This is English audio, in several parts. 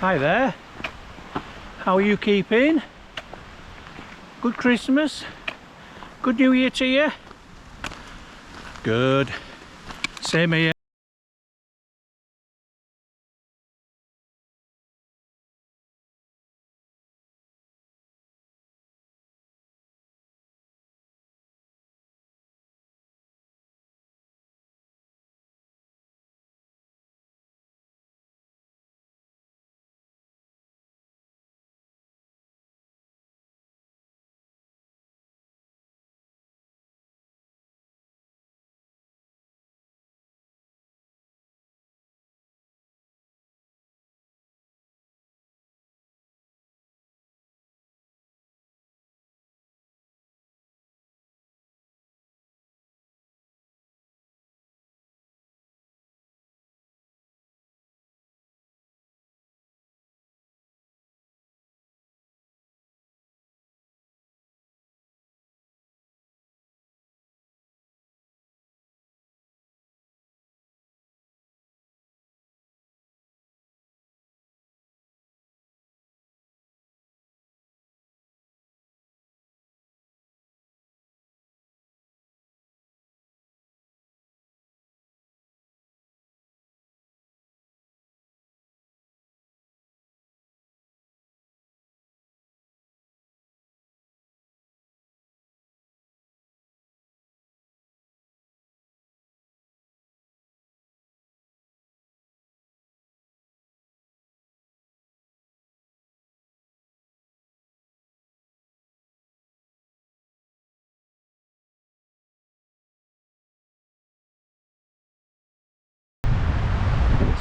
Hi there. How are you keeping? Good Christmas? Good New Year to you? Good. Same here.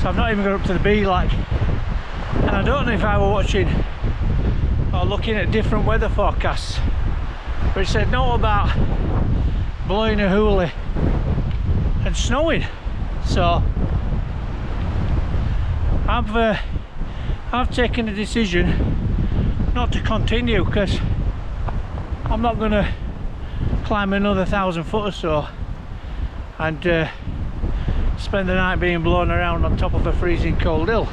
So I've not even got up to the bee like, and I don't know if I were watching or looking at different weather forecasts, but it said no about blowing a hoolie and snowing. So I've taken a decision not to continue, because I'm not going to climb another 1,000 foot or so and spend the night being blown around on top of a freezing cold hill.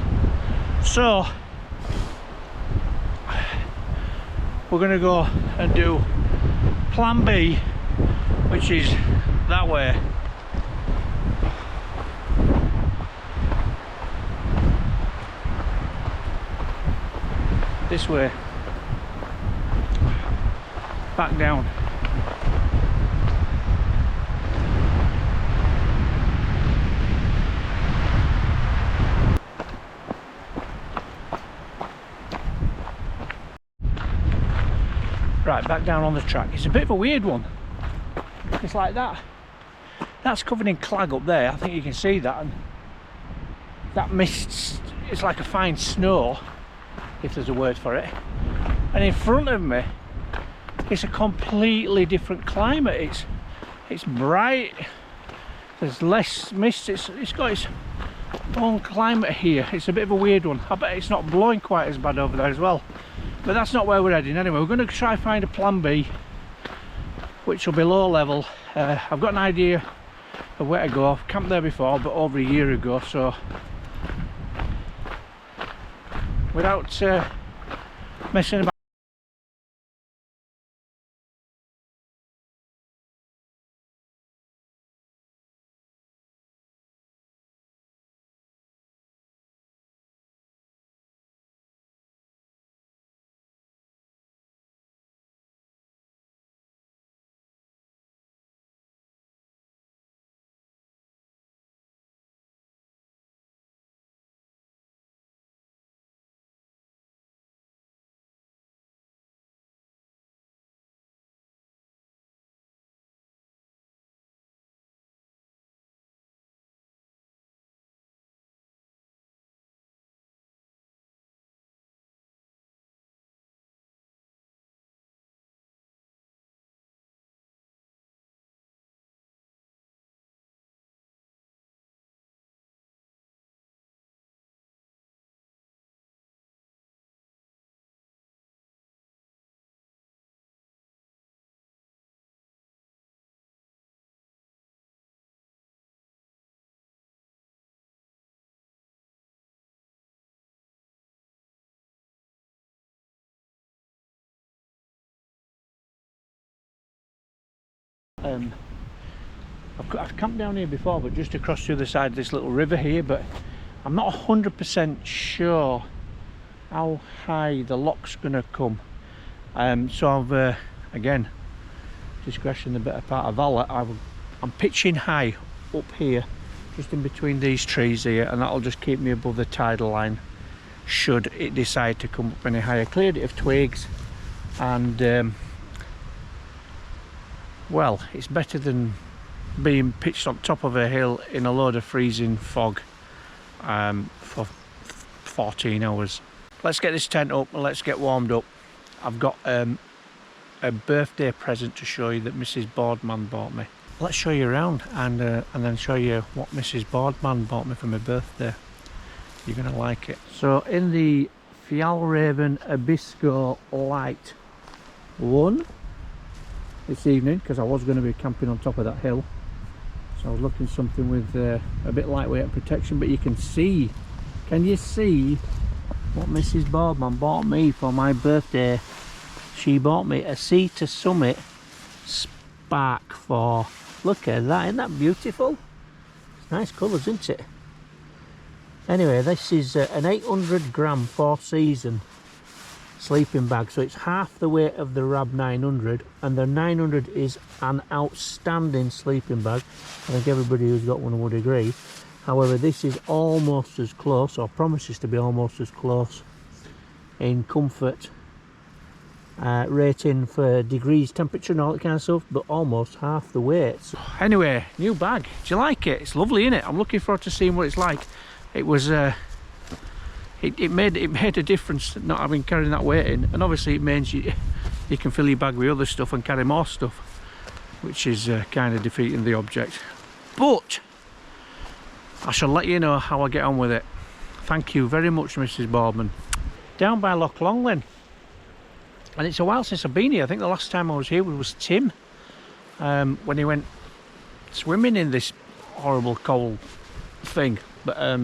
So we're going to go and do plan B, which is that way. This way. Back down. Right, back down on the track. It's a bit of a weird one. It's like that. That's covered in clag up there. I think you can see that. And that mist, it's like a fine snow, if there's a word for it. And in front of me, it's a completely different climate. It's bright. There's less mist. It's got its own climate here. It's a bit of a weird one. I bet it's not blowing quite as bad over there as well. But that's not where we're heading anyway. We're going to try find a plan B, which will be low level. I've got an idea of where to go. I've camped there before, but over a year ago, so without messing about. I've camped down here before, but just across the other side of this little river here, but I'm not 100% sure how high the loch's gonna come. So I've again, discretion the better part of valor. I'm pitching high up here, just in between these trees here, and that'll just keep me above the tidal line should it decide to come up any higher. Cleared it of twigs, and well, it's better than being pitched on top of a hill in a load of freezing fog for 14 hours. Let's get this tent up and let's get warmed up. I've got a birthday present to show you that Mrs. Boardman bought me. Let's show you around and then show you what Mrs. Boardman bought me for my birthday. You're gonna like it. So in the Fjallraven Abisko Light 1 this evening, because I was going to be camping on top of that hill, so I was looking something with a bit lightweight and protection. But you can see, can you see what Mrs. Boardman bought me for my birthday? She bought me a Sea to Summit Spark 4. Look at that, isn't that beautiful? It's nice colours, isn't it? Anyway, this is an 800 gram 4-season sleeping bag, so it's half the weight of the Rab 900, and the 900 is an outstanding sleeping bag. I think everybody who's got one would agree. However, this is almost as close, or promises to be almost as close in comfort, rating for degrees, temperature and all that kind of stuff, but almost half the weight. Anyway, new bag. Do you like it? It's lovely, isn't it? I'm looking forward to seeing what it's like. It was it made a difference not having carrying that weight in, and obviously it means you can fill your bag with other stuff and carry more stuff, which is kind of defeating the object. But I shall let you know how I get on with it. Thank you very much, Mrs. Boardman. Down by Loch Longlen, and it's a while since I've been here. I think the last time I was here was Tim, when he went swimming in this horrible cold thing. But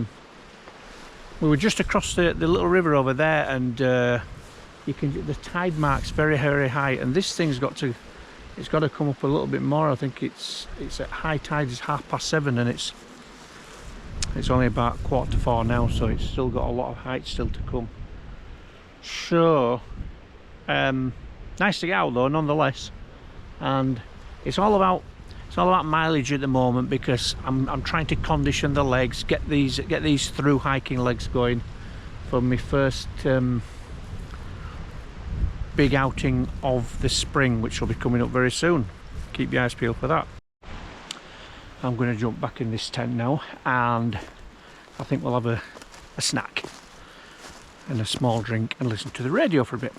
we were just across the little river over there, and you can, the tide mark's very high, and this thing's got to come up a little bit more. I think it's at high tide is 7:30, and it's only about 4:15 now, so it's still got a lot of height still to come. So nice to get out though, nonetheless. And it's all about mileage at the moment, because I'm trying to condition the legs, get these through hiking legs going for my first big outing of the spring, which will be coming up very soon. Keep your eyes peeled for that. I'm going to jump back in this tent now, and I think we'll have a snack and a small drink and listen to the radio for a bit.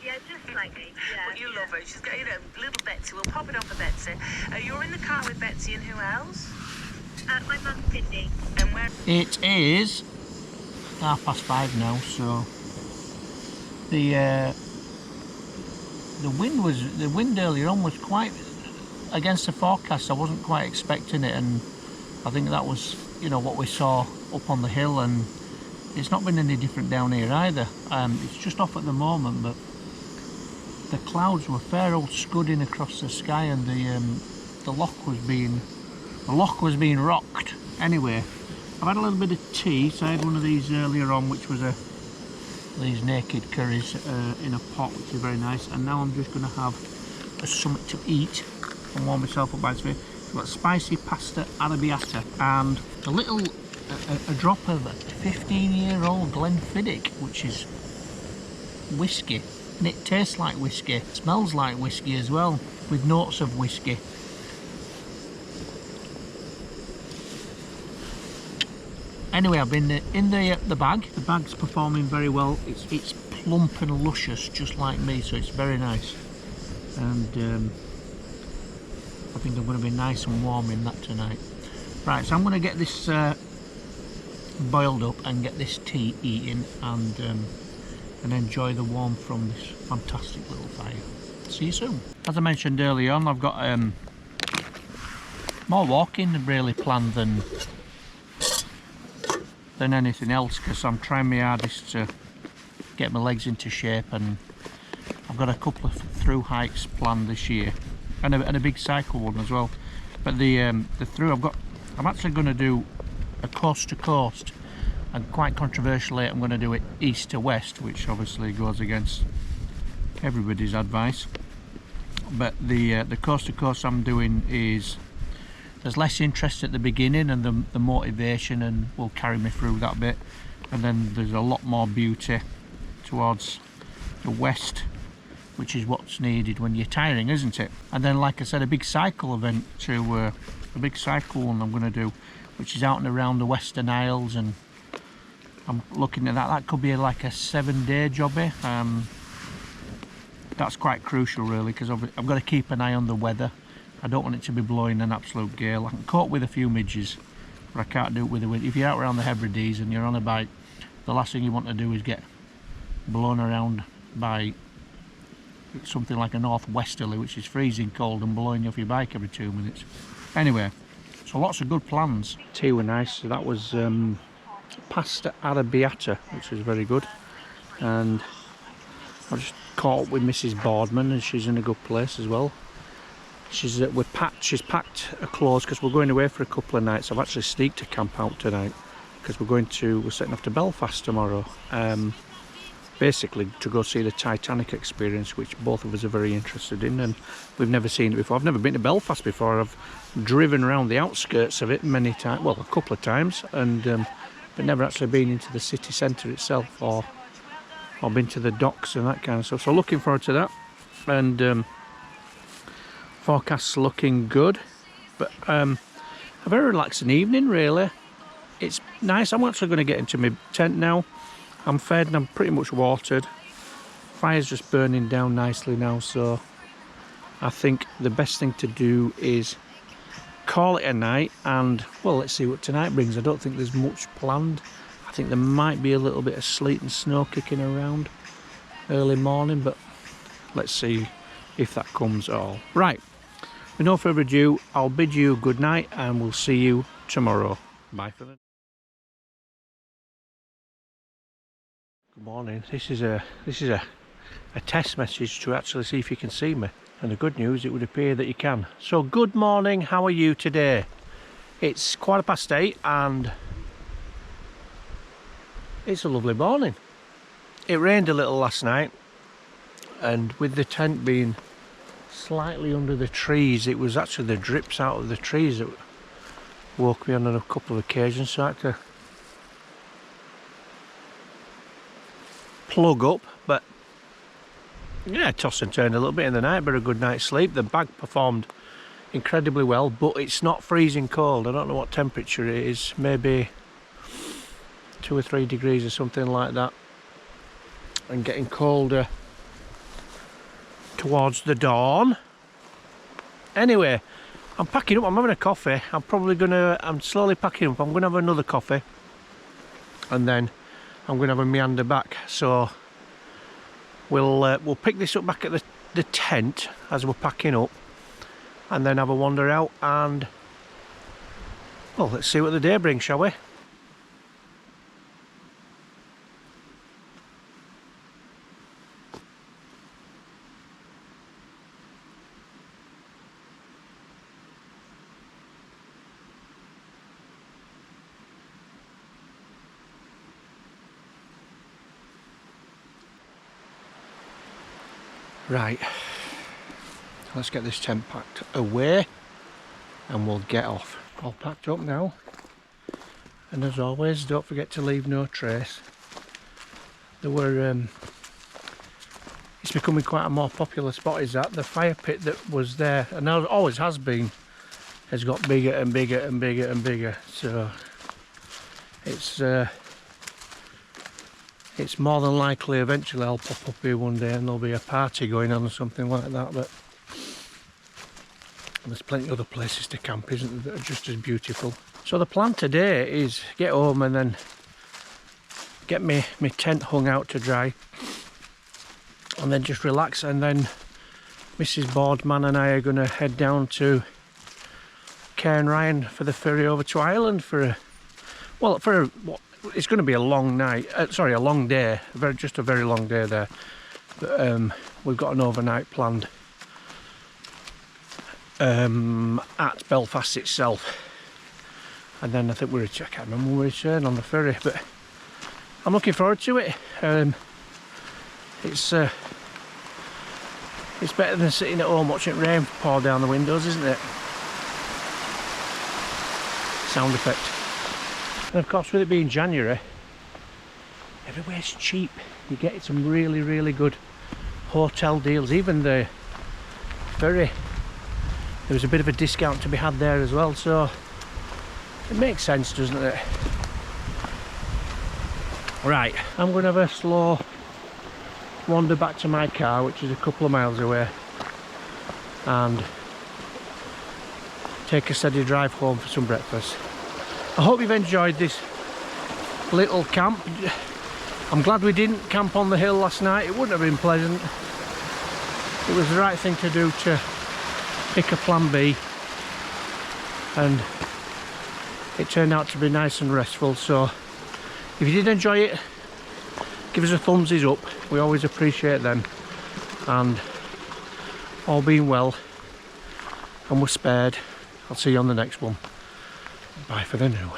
Yeah, just like me. Yeah, well, you love her. She's got, little Betsy. We'll pop it on for Betsy. You're in the car with Betsy, and who else? My mum, Sydney. And where? It is 5:30 now, so the wind earlier on was quite against the forecast. I wasn't quite expecting it, and I think that was what we saw up on the hill, and it's not been any different down here either. It's just off at the moment, but the clouds were fair old scudding across the sky, and the loch was being rocked. Anyway, I've had a little bit of tea, so I had one of these earlier on, which was these naked curries in a pot, which is very nice. And now I'm just going to have something to eat and warm myself up by the way. I've got spicy pasta arrabbiata and a drop of 15-year-old Glenfiddich, which is whiskey. And it tastes like whiskey, it smells like whiskey as well, with notes of whiskey. Anyway, I've been in the bag. The bag's performing very well. It's plump and luscious, just like me, so it's very nice. And I think I'm going to be nice and warm in that tonight. Right, so I'm going to get this boiled up and get this tea eating, and enjoy the warmth from this fantastic little fire. See you soon. As I mentioned earlier on, I've got more walking really planned than anything else, because I'm trying my hardest to get my legs into shape and I've got a couple of through hikes planned this year, and a big cycle one as well. But the through I'm actually going to do a coast to coast, and quite controversially I'm going to do it east to west, which obviously goes against everybody's advice. But the coast to coast I'm doing is, there's less interest at the beginning, and the motivation and will carry me through that bit, and then there's a lot more beauty towards the west, which is what's needed when you're tiring, isn't it? And then, like I said, a big cycle event a big cycle one I'm going to do, which is out and around the Western Isles, and I'm looking at that could be like a 7-day jobby. That's quite crucial really, because I've got to keep an eye on the weather. I don't want it to be blowing an absolute gale. I can cope with a few midges, but I can't do it with the wind. If you're out around the Hebrides and you're on a bike, the last thing you want to do is get blown around by something like a northwesterly, which is freezing cold and blowing you off your bike every 2 minutes. Anyway, so lots of good plans. Tea were nice. So that was pasta arrabbiata, which was very good, and I just caught up with Mrs. Boardman, and she's in a good place as well. She's packed her clothes because we're going away for a couple of nights. I've actually sneaked to camp out tonight because we're setting off to Belfast tomorrow, basically to go see the Titanic experience, which both of us are very interested in, and we've never seen it before. I've never been to Belfast before. I've driven around the outskirts of it many times, well, a couple of times, and but never actually been into the city centre itself, or been to the docks and that kind of stuff. So looking forward to that, and forecast's looking good, but a very relaxing evening really. It's nice. I'm actually going to get into my tent now. I'm fed and I'm pretty much watered. Fire's just burning down nicely now, so I think the best thing to do is call it a night, and well, let's see what tonight brings. I don't think there's much planned. I think there might be a little bit of sleet and snow kicking around early morning, but let's see if that comes at all. Right, with no further ado, I'll bid you good night and we'll see you tomorrow. Bye for now. Good morning. This is a test message to actually see if you can see me, and the good news, it would appear that you can. So good morning, how are you today? It's 8:15 and it's a lovely morning. It rained a little last night, and with the tent being slightly under the trees, it was actually the drips out of the trees that woke me on a couple of occasions, so I had to plug up. But yeah, toss and turn a little bit in the night, but a good night's sleep. The bag performed incredibly well, but it's not freezing cold. I don't know what temperature it is, maybe 2 or 3 degrees or something like that, and getting colder towards the dawn. Anyway, I'm packing up. I'm having a coffee. I'm slowly packing up. I'm gonna have another coffee, and then I'm gonna have a meander back. So we'll pick this up back at the tent as we're packing up, and then have a wander out, and well, let's see what the day brings, shall we? Right, let's get this tent packed away and we'll get off. All packed up now, and as always, don't forget to leave no trace. There were it's becoming quite a more popular spot, is that the fire pit that was there, and always has been, has got bigger and bigger and bigger and bigger. So it's more than likely eventually I'll pop up here one day and there'll be a party going on or something like that. But there's plenty of other places to camp, isn't there, that are just as beautiful. So the plan today is get home and then get my tent hung out to dry, and then just relax, and then Mrs. Boardman and I are going to head down to Cairn Ryan for the ferry over to Ireland it's going to be a long night, a long day, just a very long day there. But we've got an overnight planned at Belfast itself, and then I think I can't remember when we return on the ferry, but I'm looking forward to it. It's better than sitting at home watching rain pour down the windows, isn't it? Sound effect. And of course, with it being January, everywhere's cheap. You get some really, really good hotel deals. Even the ferry, there was a bit of a discount to be had there as well, so it makes sense, doesn't it? Right, I'm going to have a slow wander back to my car, which is a couple of miles away, and take a steady drive home for some breakfast. I hope you've enjoyed this little camp. I'm glad we didn't camp on the hill last night. It wouldn't have been pleasant. It was the right thing to do to pick a plan B, and it turned out to be nice and restful. So if you did enjoy it, give us a thumbsies up. We always appreciate them. And all being well and we're spared, I'll see you on the next one. Bye for the now.